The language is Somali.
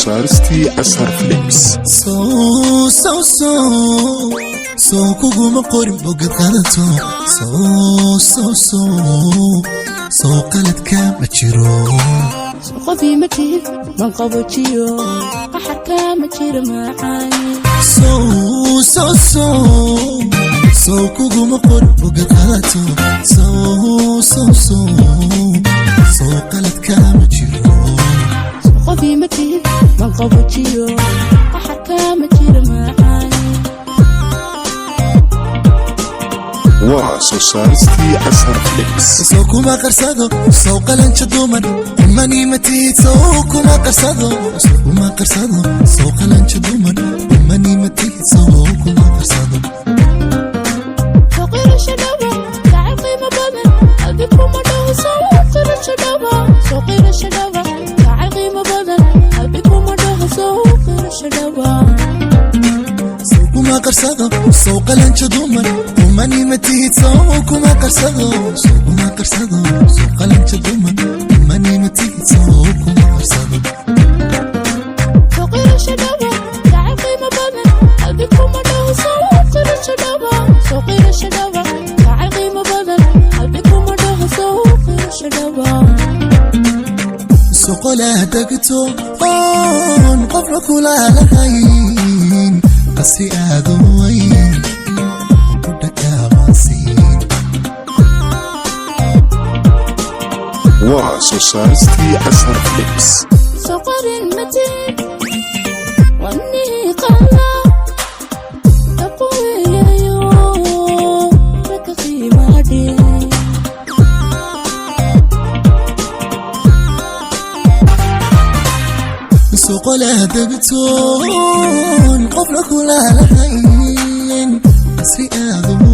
saartii Asar Films so kuguma qorin bogad qadato so qaladka ma jiro qofi ma tihid man qabojiyo qaxarka ma jiro macaani so kuguma qorin bogad qadato so qaladka ma jiro qofi ma tihid man qabojiyo qaxarka ma jiro macaani soo saartii Asar Films so kuma qarsado so qalancha duman mani matid so kuma qarsado so qalancha duman mani matid so kuma qarsado فقير الشباب تعال قيمة بدن قلبكم مدوه فقير الشباب فقير الشباب تعال قيمة بدن قلبكم مدوه فقير الشباب kuma qarsado so qalancha duman mani matid so kuma qarsado so qalancha duman mani matid so kuma qarsado فقير الشباب تعال قيمة بدن قلبكم مدوه فقير الشباب فقير الشباب تعال قيمة بدن قلبكم مدوه فقير الشباب so qola dagto qofka kula lahayn qasi aadooyin ku dhaqaaqasin soo saartii Asar Films سقر المتين واني قلا تقوي يوم لك قيمة دي so qola dagto qofka kula lahayn qasi aadooyin